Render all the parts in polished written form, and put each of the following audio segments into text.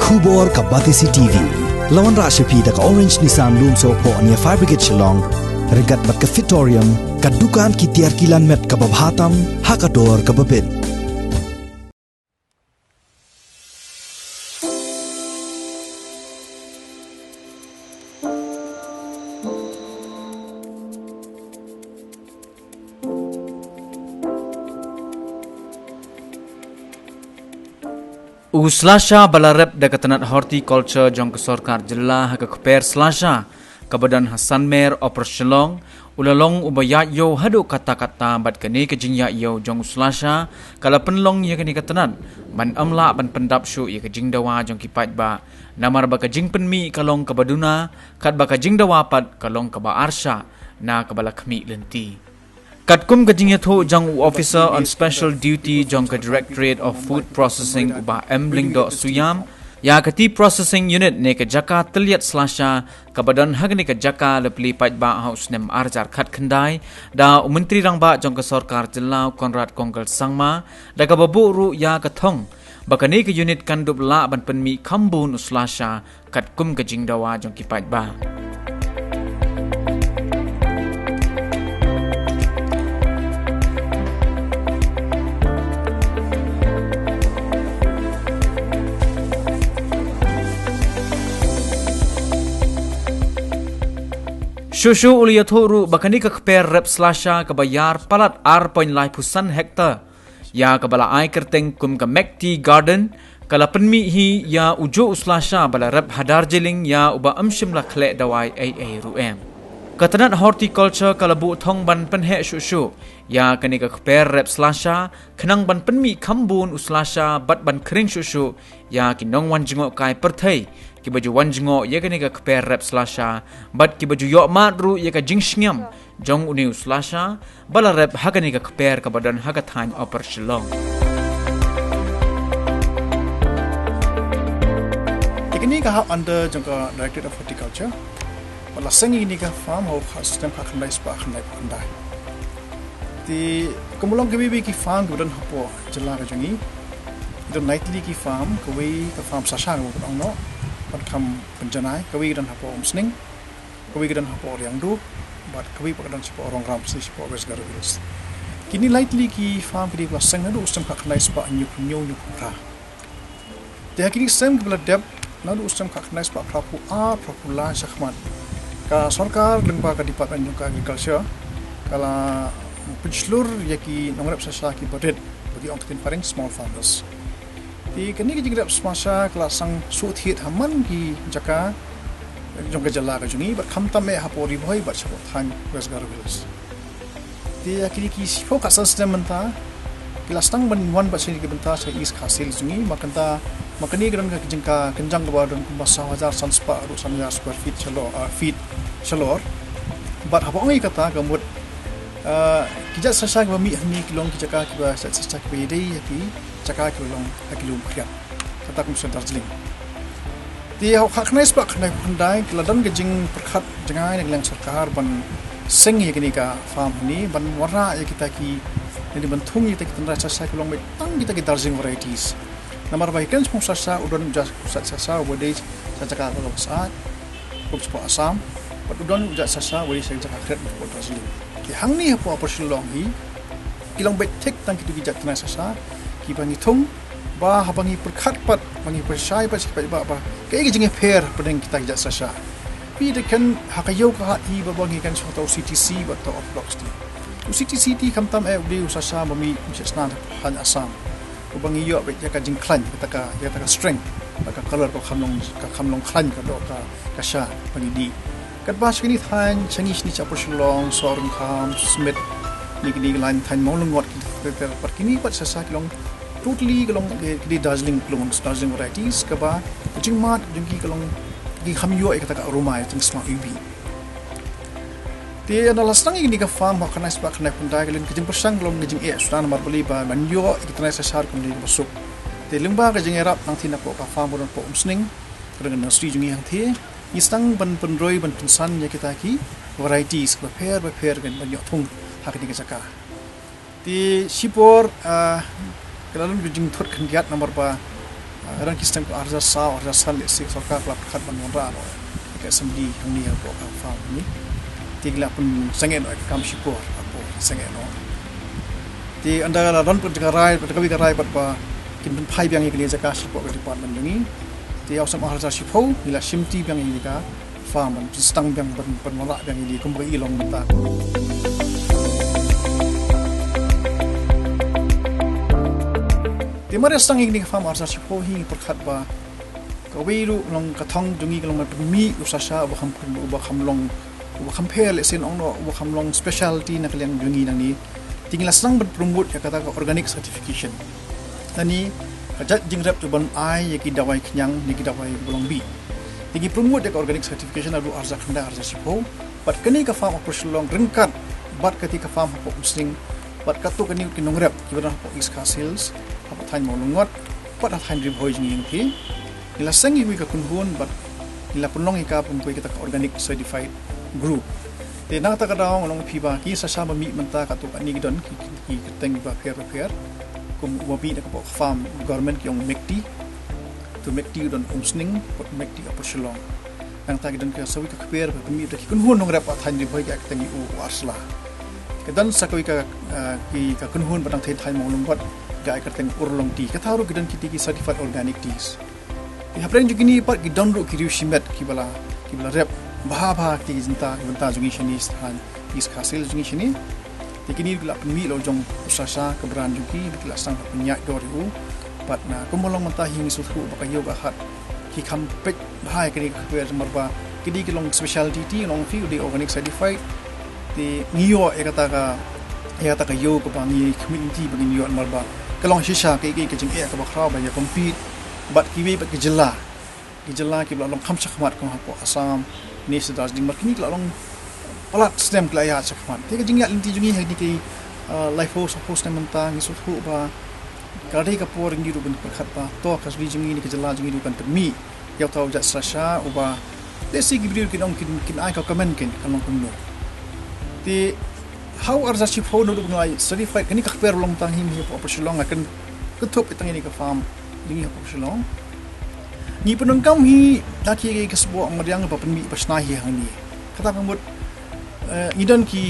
Kubor ka Batisi TV. Lawan Rashapi da ka Orange Nissan Lumso po ania Fire Brigade Shillong. Regat bat ka Fitorium. Kadukan ki tiar kilan met ka babhatam. Hakador ka babin. Slasha balarep dekatanat horticulture jong kesorkar jela haka keper slasha kebadan Hasan Mer operasyalong ulalong ubayat yo hadu kata-kata bat kini kejing yo jong slasha kala penlong ya kini katanat ban amla ban pendap syu ya kejing dawa jong kipat ba namar ba kejing penmi kalong kebaduna kat ba kejing dawa pat kalong keba arsha na kebala kemi lenti. Katkum kajing yatho jang officer on special duty jang ka Directorate of Food Processing ubah Embling do Suyam ya kati processing unit ne ka jaka teliat slasha kabadan hagni ka jaka lepli pait ba house nem arjar khat khandai da menteri rang ba jang ka sarkar jelau Konrad Kongkel Sangma da ka babu ru ya ka thong bakani ka unit kan dup la ban penmi khambun slasha katkum kajing dawa jang ki pait ba. Shushu uliyathoru bakani ka kper rep slasha kabayar palat R.5 hektar ya kabala ai kerteng kum ka Mekti Garden kala penmi hi ya ujo uslasha bala rep hadar jeling ya uba amshim la khle dawai AA ruem katanat horticulture kala bu thong ban penhe shushu ya kani ka kper rep slasha khnang ban penmi khambun uslasha bat ban kring shushu ya kinong wan jingo kai perthai ki baju wan jingo ye kani ka kper rep slasha bat ki baju yo matru ye ka jingsnyam jong uni slasha bala rep hakani ka kper ka badan hakathan operation ikini ka under jong ka Directorate of Horticulture wala sengi ni ka farm ho system ka khandai spa khandai pandai ti kumulong kibibi ki farm gudan hapo jela ka jongi the nightly ki farm kawai ka farm sasang ko no pat kam penjanai kawai dan hapo umsning kawai dan hapo yang du bat kawai pakdan sipo orang ram si sipo wes garus kini lightly ki farm kidi plus sang nadu ustam ka khandai spa nyu pra te kini sem kibla deb nadu ustam ka khandai spa prapu a propula shakhmat ka sarkar lengpa ka department ka agriculture kala penslur yaki nongrep sasa ki budget bagi orang tin paring small farmers di kini ki jigrap smasa kelasang suthit haman ki jaka jong ka jala ka jungi bat khamtam me hapori bhoi bat sabot than wesgar bills di akini ki focus system menta kelasang ban wan bat sini ki benta sa is khasil jungi makanta makani gran ka jingka kenjang ka badon ku 1000 sanspa ru 1000 square feet chalor bat hapongi kata gamut kijat sasa ki mi hani kilong kijaka ki ba sasa ki dei ki jaka ki long hakilum khia kata kum sen Darjeeling ti hau khaknai spa khnai khandai kladan ke jing perkhat jangai nang sarkar ban seng ye kini ka farm ni ban warna ye kita ki ni ban thung ye kita tandra sasa ki long me tang kita ki Darjeeling varieties namar bai kan sponsor sasa udon jas sasa wodei jaka ka saat kup spa asam udon jas sasa wodei jaka kret ko Darjeeling ki hangni hapo operation hi kilong bet tek tang kitu ki jatna sasa ki bangi thung ba habangi perkhat pat bangi persai pas ki ba ke ki jinge fair pedeng kita jat sasa pi de kan hakayo ka hi ba bangi kan so CTC ba to of blocks ti CTC ti kamtam e udi sasa mami misna han asam ko bangi yo be ka jing klan ka strength ka color ko khamlong klan ka do ka sha bangi di kat ba skini than changi ni cha persulong sorun kham smith ni lan than molungot per kini pat sasa kilong totally kalong di Darjeeling varieties ka ba jing mat jing ki kalong gi khamyo ek ta aroma jing smart UB ti ana lastang ini ka farm ha kana spa kana punda kalin jing persang kalong jing e sudan mar bali ba manyo ek ta sasar kun di masuk ti lingba ka jing erap nang thina po ka farm bon po umsning dengan nursery jing yang the istang ban penroi ban tunsan ya kita ki varieties ba pair kan banyo thung hakni ka jaka ti sipor kalalu jing thot khangiat number ba ran kistem ko arza sa arza sal si sarkar klap khat ban monra ro ke samdi hangni ko ka fa ni tigla pun sangen kam shipor apo sangen no ti andara ran pun karai pat pa kin pun phai byang ikli jaka shipor ke department ni ti awsam arza shipo ila shimti byang ini ka fa man stang byang pan monra byang ini kum bagi ilong mata di mana stang ini faham arsa sipo hi perkhat ba kawiru long kathang dungi long mi usasa ba kham long ba kham phel sen ong no ba kham long specialty na kalian dungi nang ni tingla stang ber promote ya kata organic certification tani kajat jingrap tu ban ai ya ki dawai knyang ni ki dawai bolong bi tingi promote ya organic certification adu arsa khanda arsa sipo bat kani ka faham operation long ringkat bat kati ka faham ko musling bat katu kani kinongrap kibana ko iska sales apa thain mo lungot pat thain rim hoi jing ki ila sangi wi ka kunhun bat ila punlong ika pun ko kita organic certified group te na ta ka daw long phiba ki sa sa mi manta ka tu ani gidon ki teng ba fair kum wabi na ko farm government yung mekti tu mekti don umsning pot mekti apo shlong nang ta gidon ka sawi ka fair ba mi ta ki kunhun nong rap thain rim hoi ka tengi u arsla kedan sakoi ka ki ka kunhun batang thain mo lungot ga ikat teng urlong tea katharu gidan kiti ki certified organic teas ki hapreng jugini pat gidan ro kiriu shimet ki bala rep baha ki jinta jungi shini sthan is khasil jungi shini tikini gila mi lo jong usasa kebran juki gila sang punya doriu pat na kumolong manta hi ni suthu baka yoga hat ki kampet bahai kini kwer marba kidi ki long specialty tea long fi di organic certified ti ngiyo ekata ka yo ko bangi community bagi yo marba kalong shisha ke jing ka bakra ba ya compete bat kiwi bat gejela ki long kham chakmat ko hapo asam ni sedas ding makini long palat stem klaya chakmat te jing ya linti jungi hekni ki life force stem manta ni suthu ba kadai ka por ngi ru ben khat ba to kas ri jungi ni gejela jungi ru kan mi ya taw ja sasha uba desi gibrir ki dong kin ai ka comment kin kalong kunno ti how arza chip ho no ngai certified kani ka per long tang him hi operation long akan ketup itang ini ka farm dingi operation long ni penungkam hi taki ke sebuah amriang ba penmi pasna hi hani kata pemut idan ki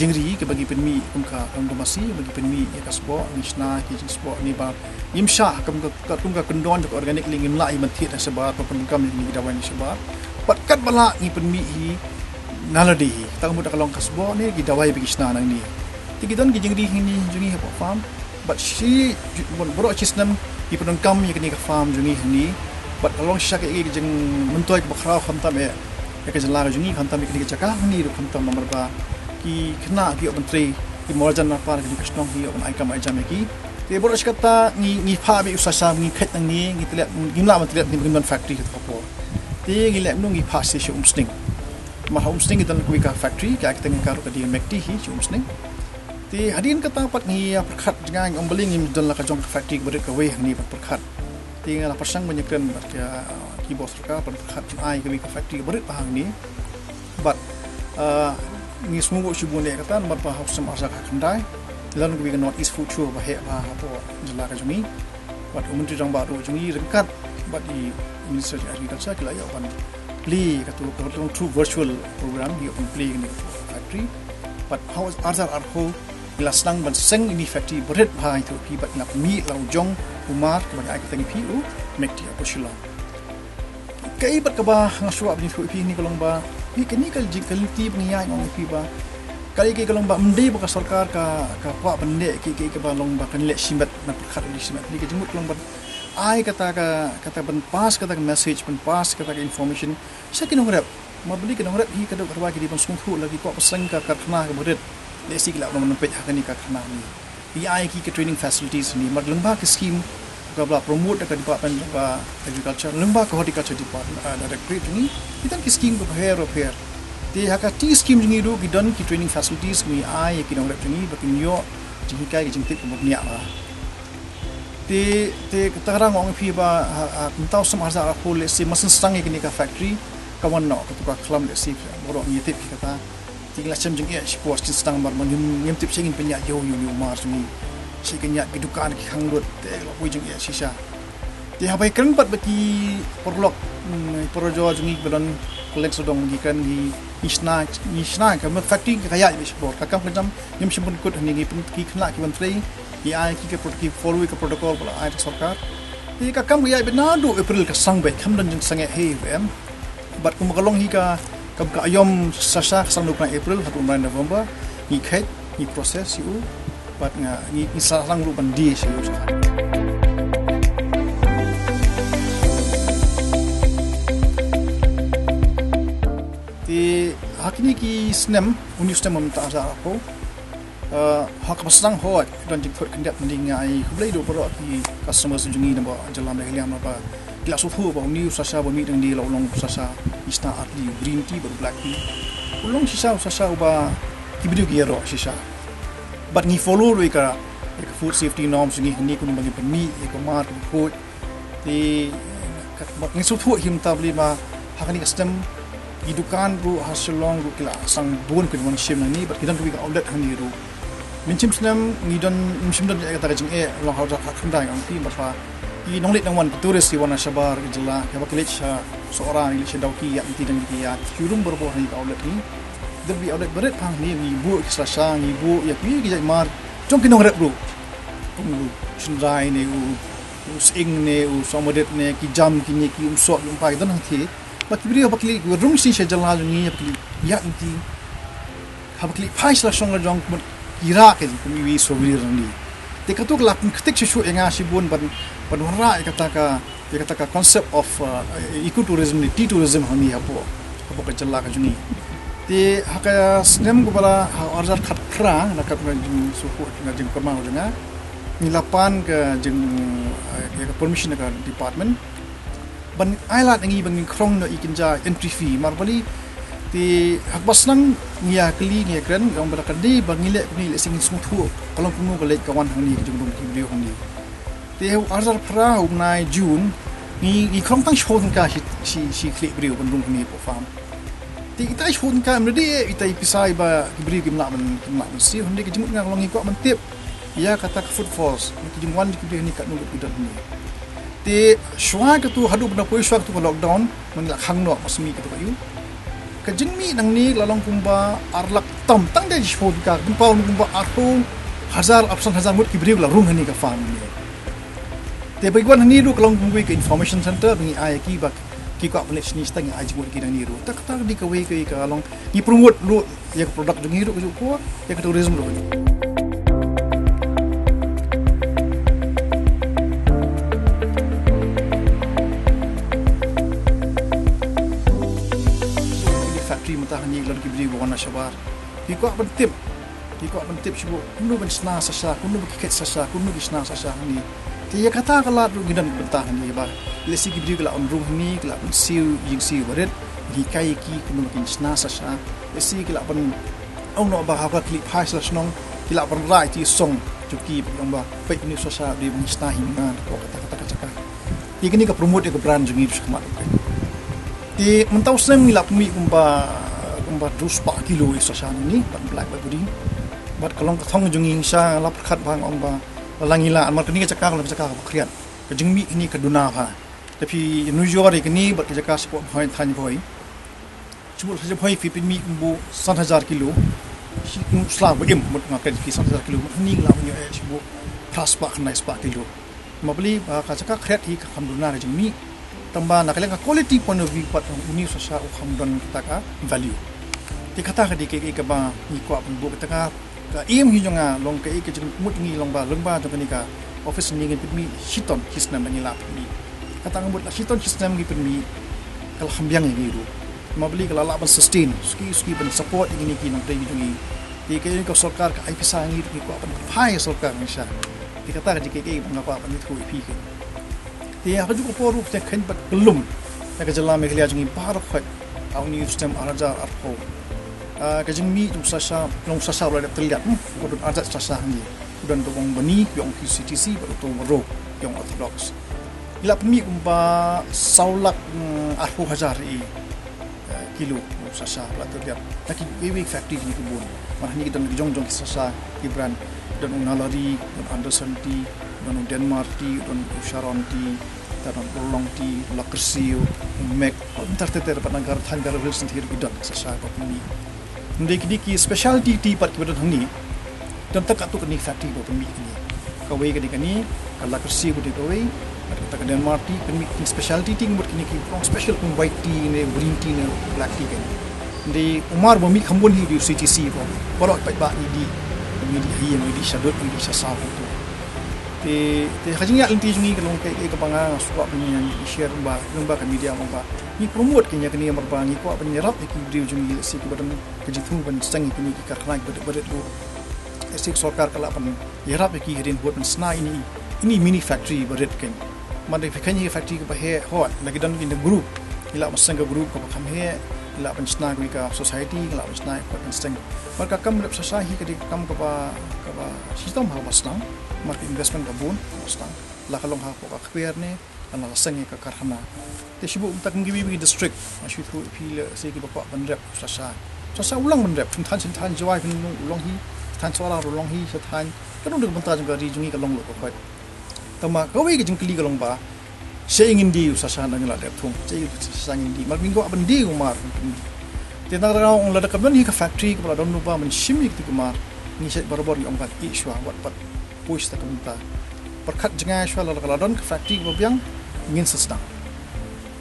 jengri ke bagi penmi kumka masih bagi penmi ya ka sebuah nisna ki sebuah ni ba imsha kumka kendon jok organic lingim la i manthit sebar penungkam ni dawan sebar pat kat bala ni penmi hi naladi ta mu dakalong kasbo ni gidawai bigisna nang ni tigidon gijingri hini jungi ha farm but she bro chisnam ki penong kam ni ka farm jungi hini but along shak e gijing muntoi ka bakra khamta me ka jala jungi khamta me ki chaka ni ru khamta number ba ki khna ki menteri ki morjan na par ki kasnong ki on ai kam ai jame ki te bro shkata ni pha bi usasa ni khat nang ni tele gimla menteri ni bringan factory ka po te gi le nung gi pha se umsting ma homesting itan kui ka factory ka kita ngkaru ka di mekti hi homesting ti hadin ka tapat ni perkhat jangan ombeling im don la ka jong factory ber ka we ni perkhat ti ngala pasang banyakan ber ka ki bos ka perkhat ai ka factory ber pahang ni but ni semua shubun le kata mar pa house sama sa ka khandai lan ku bi not is future ba he ba po jala ka jumi but umuntu jang ba ro jumi ringkat but di minister of agriculture kila ya ban play katu through virtual program he open play in the factory but how arza arho lasnang ban seng ini factory berit bhai tu pi bat ngap mi lau jong umar ke bagi ai tangi pi u mekti apo shila kai bat ka ba ngaswa bni thu pi ni kolong ba ni kani kal jikal ti bniya ngong pi ba kali ke kolong ba mde ba ka sarkar ka pa bande ke ba long ba kan le simat na perkhat ni simat ni ke jumut kolong ba ai kata ban pas kata message ban pas kata information sa kinong rap mabli kinong rap hi kadok karwa ki di ban sungkhu lagi ko pasang ka karkhna ka berit le sigla ban pej hakani ka karkhna ni hi ai ki training facilities ni mar lengba ke scheme ka bla promote ka department ba agriculture lengba ka horticulture department directorate ni itan ki scheme ba hero fair ti haka ti scheme ni ru ki don ki training facilities ni ai kinong rap ni ba kinyo jingkai ki jingtik ko bnia ba te ketarang orang pi ba entau sem arza aku le si masin stang ni ka factory kawan no ka tuka klam le si boro ni tip kata tingla chem jing ya si pos stang bar man yum tip singin penya yo mar sumi si kenya gidukan ki khangdot te lo wi jing ya sisa Di habai kan bat bagi porlok porojo jungi badan kolek sodong gi kan gi isna ka factory kaya bi sport kakam kejam yum simpun kut ni pun ki khna ki menteri ki ai ki ke protokol follow ke protokol bala ai sarkar ti kakam kaya benado april ka sang be kham dan jeng sange he em bat kum kalong hi ka kam ka ayom sasa sang dukna april hatu november ni kait ni proses yu bat nga ni salang ru bandi yu ti hakini ki snem unius snem ta sa ko hak pasang ho dan jik thot kandiat mending ai hublai do pro ki customer jungi na ba jalam le liam ba kila su thu ba unius sasa ba mi dang di long sasa ista atli green tea ba black tea ulong sasa ba ki video ki ro sisa but ni follow ro ka food safety norms ni kun bagi pemi ko mar ko ti ba ni su thu him tabli ma hakani custom hidukan ru hasilong ru kila sang bun kun mon shim ni but kidan ru ka outlet hani ru minchim snam ni don minchim don kata jing long hau ja khanda ang ti ba i nonglet nang wan tourist di wana sabar jela ka ba kile cha seorang ni sedau ki ya ti dang ki ya churum berbo hani ka outlet ni derbi outlet beret pang ni bu kisasa ni bu ya ki ki mar jong kinong rep ru sundai ni sing ne somodet ne ki jam ki ni ki so pa dan thi bakibri bakli room si shejal ha ni bakli ya inti habakli phais la song jong ira ke ni wi so wi rang ni te katuk lak khtik shu enga sibun ban ra kata ka concept of ecotourism ni tourism hani hapo ka jalla ka juni te haka snem go bala orjar khatra na ka jing suku na jing korma ho janga ni lapan ka jing permission ka department ban ailat ngi bang krong no ikinja entry fee marbali ti hakbas nang ngia kli ngia kren gong bala kadi bangile ni le sing smuthu kalong kunu gale kawan hangni jungdum ki video hangni ti hu arzar phra hu nai june ni krong tang shon ka si kli video bandung ni po farm ti itai shon ka mredi itai pisai ba kibri kimla ban si hunde ki jimut ngang longi ko man tip ya kata food force ki jimwan ki video ni ka nu bidan ni ti shwa ka tu hadu bna poi shwa tu lockdown mangla khangno masmi ka tu kayu ka jingmi nang ni lalong kumba arlak tam tang dai shod ka kumpaw kumba arto hazar mut ki briw la room hani ka farm ni te bagwan ni ru kalong kungwi ka information center ni ai ki bak ki ko aplet ni stang ai jimut ki nang ni ru tak di ka we ka along ni promote ru ya product jungi ru ko ya tourism ru ni lan ki bri wana shabar ki ko ban tip shubo kunu ban sna sasa kunu ki ket sasa kunu ki sna sasa ni ti ya kata kala ru gidan bentah ni ba le si ki bri la on ru ni kala ban siu ying siu baret ki kai ki kunu ki sna sasa le si kala ban ong no ba ha ka klip hai sa snong kila ban rai ti song chuki bang ba pek ni sasa di ban sna hingan ko kata cakap ini ka promote ka brand jungi skmat ti mentau sem la pumi kumba 2 kilo isa ni ban black ba budi bat kalong thong jungi sa lap khat bang ong ba langila an mar kini ka cakak ba krian ka jingmi ni ka duna pha tapi New York ni bat ka cakak sport point than boy chubul sa boy fi mi bu 1000 kilo si sla ba im mut ngakan ki 1000 kilo ni la ni sibu plus ba khna spa kilo mabli ka cakak kriat hi ka duna ka jingmi tamba na kala quality point of view pat uni sa khamdon kita ka value ti kata ka di ke ka ba ni ko apun bu ka im hi jonga long ke ke jing mut ngi long ba jong ni ka office ni ngi mi shiton hisnam ni la mi kata ngamut la shiton hisnam ngi mi kal khambyang ngi ru mabli kala la ban sustain ski ban support ngi ki nang dai jungi ti ke ko sarkar ka ai pisa ngi ko apun phai sarkar ni sha ti kata ka di ke ba ko apun ni thui pi ke ti ha ju ko poru te khan bat glum na ka jala me khlia jungi par khat au ni system araja arpo ka jingmi tu sasa long sasa la terlihat ko dun araja sasa ni dan tong bani yang CTC baru tu ro yang orthodox ila pemi umpa saulak arpo hajar kilo sasa la terlihat taki wewe factory ni kubun mahni kita jong sasa ibran dan unalari dan Anderson tea dan Denmark tea dan Sharon tea taron long di la kersiu mek entar teter pada negara tanggar wilson hier bidan sasa ko ni ndek ki specialty ti pat bidan hang ni dan tak tu kini factory bo pemi ni kawai kani la kersiu ko kawai tak ada marti kini specialty ti buat kini ki special pun white tea ne green tea ne black tea kan di umar bo mi khambon hi di CTC bo borok ba ni di hi ni di sadot ni di sasa ko te hajingnya inti jungi kalong kai ke banga suwa punya share ba media ba ni promote kenya kini merba ni ko penyerap ki video jungi si ke badan kejitu ban sangi kini ki karna bedet tu esik sarkar kala pan yerap ki hirin buat sna ini mini factory bedet ken mande fikanya factory ke bahe hot lagi dan in the group ila masanga group ko kam he ila pan sna ko ka society ila sna ko instinct maka kam lep society ke kam ko ba sistem ha basnang market investment kabun stang la kalong ha ko akwer ne ana sangi ka karhana te shibu tak ngibi district ashu thu phil se ki ba ban rep sasa ulang ban rep than jawai kan long hi than sala ro long hi sa than kan dong banta jang ri jungi ka long lo ko khoi tama ko wi ki jing kli ka long ba se ingin di sasa na ngala rep thung se sang indi mar minggo ban di umar te na ra ong la da kabon hi ka factory ka don no ba man shimik ti kumar ni se barabor ni ongkat ishwa wat pat push tak minta perkat jengai shwala la don ka factory ko biang ngin sesdang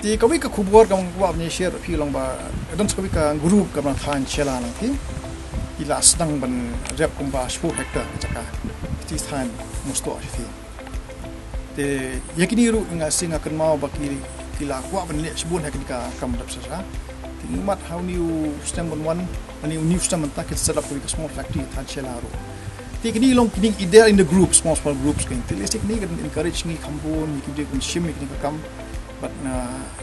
ti kami ka khubor kam wa ni share phi long ba don kami ka group ka ban than chela lang ti ila sedang ban rep kum ba 10 hektar jaka ti than musto afi te yakini ru nga singa kan mau ba kila kwa ban le 10 hektar ka kam dap sa ti mat how new stem one ani new stem ta ke set up ka small factory than chela ru Tikni long kini idea in the group, small groups kan. Tilistik ni kan encourage ni kampun, ni kide kun shimik ni kam, but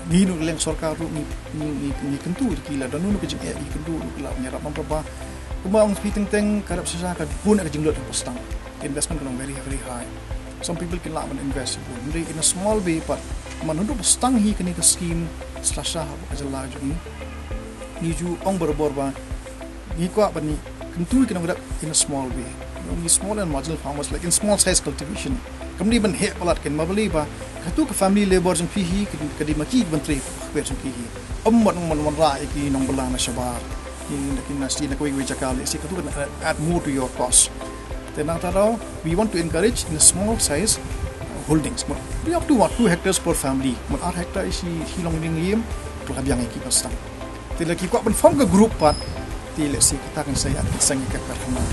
ni nu leng sarkar tu ni kentu kila dan nu kejeng ni kentu kila menyerap mampa. Kuma ong piteng teng karap sasa kan pun ada jenglot pastang. Investment kan very high. Some people can like invest in a small way, but manundu pastang hi kini ke scheme slasha aja large ni ju ong berbor ba. Ni ko apa ni kentu kan in a small way. Only small and marginal farmers like in small size cultivation kamni ban he palat ken mabali ba khatu ka family labor jong pihi kadi maki bantri kwer jong pihi amman man ra ki nong bala na shabar in nasti na koi chakal si khatu kan add more to your cost then after we want to encourage in a small size holdings we up to 2 hectares per family 1 hectare isi hilong ding yim to habyang ki pasang tila ki ko ban form ka group pat tila si kita kan saya sangi ka karhana